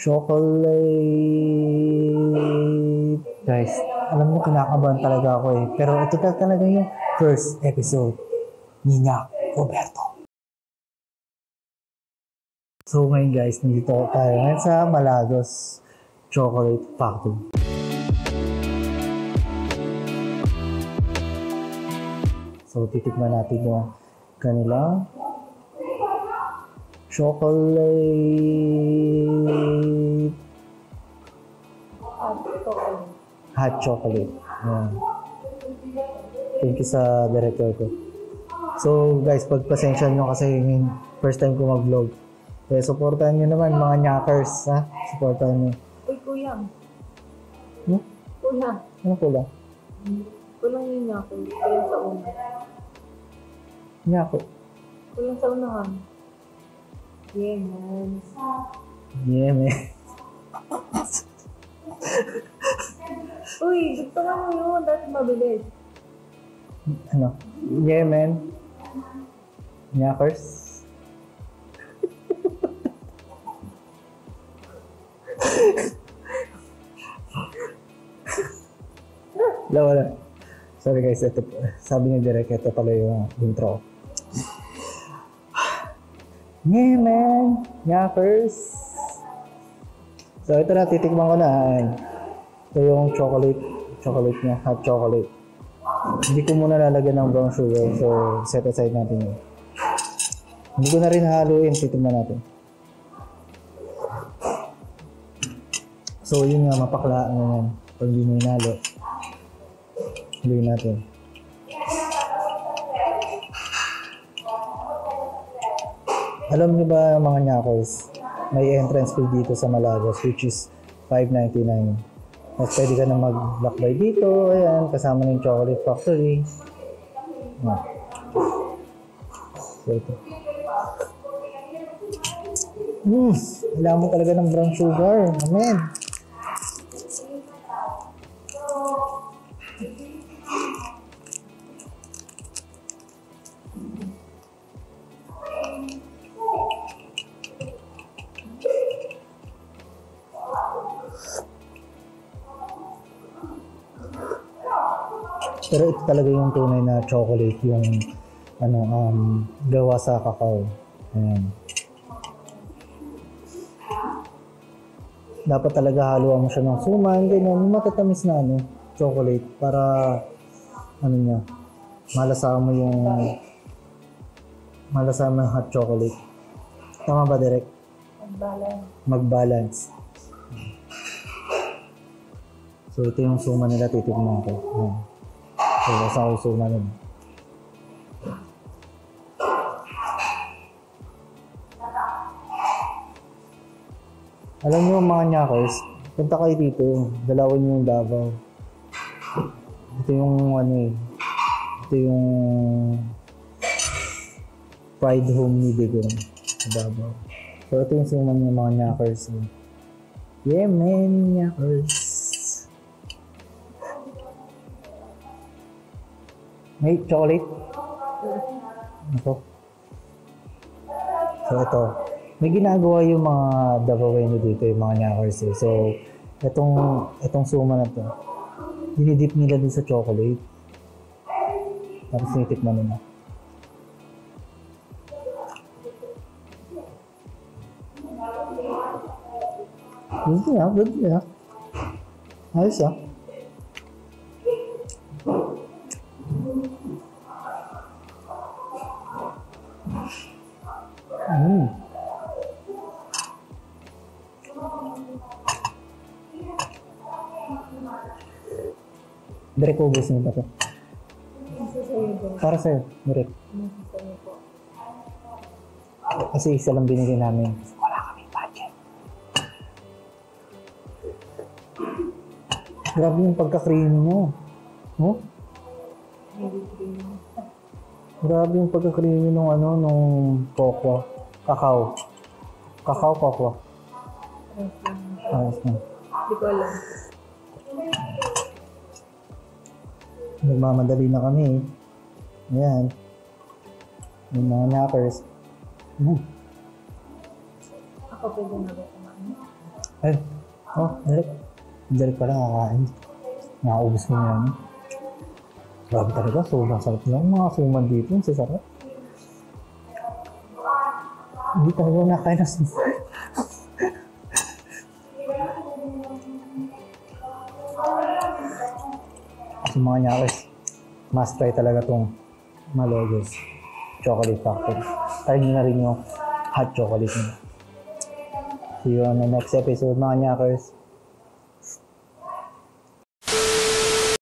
Chocolate. Guys, alam mo kinakabahan talaga ako eh. Pero ito talaga yung first episode ni Nyak Roberto. So ngayon guys, nandito tayo ngayon sa Malagos Chocolate Factory. So titikman natin yung kanilang chocolate hot chocolate. Ayan. Thank you sa director ko. So guys, pagpasensya nyo kasi yung first time ko mag-vlog. Kaya supportahan nyo naman mga nyakers, ha? Supportahan nyo. Uy, kuya. Kuya. Ano kulang? Kulang yung nyako. Kulang sa una. Nyako. Kulang sa unahan. Yeah, man. Yeah, man. Uy, gusto nga mo yun. Dati mabilis. Ano? Yeah, man. Nyakers. Wala. Sorry guys, ito, sabi ni Direk, ito pala yung intro. Yeah, man! Yappers! So ito na, titikman ko na. Ito yung chocolate niya, hot chocolate. Hindi ko muna lalagyan ng brown sugar, so set aside natin yun. Hindi ko na rin haluin, titikman natin. So yun nga, mapaklaan naman. Pag hindi mo hinalo, haluin natin. Alam niyo ba mga nyakos, may entrance fee dito sa Malagos which is $5.99. Mas pwede ka na maglakbay dito, ayan, kasama ng Chocolate Factory. So ito. Kailangan mo talaga ng brown sugar. Amen. Pero ito talaga yung tunay na chocolate, yung gawa sa kakao. Ayan. Dapat talaga haluan mo siya ng suman, ganyan, matatamis na chocolate para malasama yung hot chocolate. Tama ba, Direk? Mag-balance. So ito yung suman nila, titignan ko. Ayan. So, basta ko suma nun. Alam niyo mga nyakers, punta kayo dito, dalawan niyo yung Davao. Ito yung ito yung pride home ni Digong sa Davao. So ito yung suma niyo mga nyakers. Yeah man, nyakers. May chocolate? Ito. So ito. May ginagawa yung mga Davaoeno dito, yung mga nyakers eh. So, itong suma na to, dinidip nila din sa chocolate. Tapos nitikman nila. Good yeah. Ayos ah. Direk, ubusin mo ba ito? Para sa'yo, Direk. Kasi isa lang binili namin. Wala kaming budget. Grabe yung pagka-creamy mo. Oh? Grabe yung pagka-creamy nung cocoa. Kakao. Cocoa. Ayos na. Hindi ko alam. Nagmamadali na kami. Ayan. Yung mga knockers. Ako pwede na ba kumain? Ay, oh, direct. Direct pala kakain. Nakaubos ko na yan. Grabe talaga, sobrang sarap lang. Mga suman dito, sa sarap. Hindi talaga nakain na suman. Kasi mga nyakis, must try talaga tong Malogos Chocolate Factory. Try nyo na rin yung hot chocolate nila. See you on the next episode mga nyakers.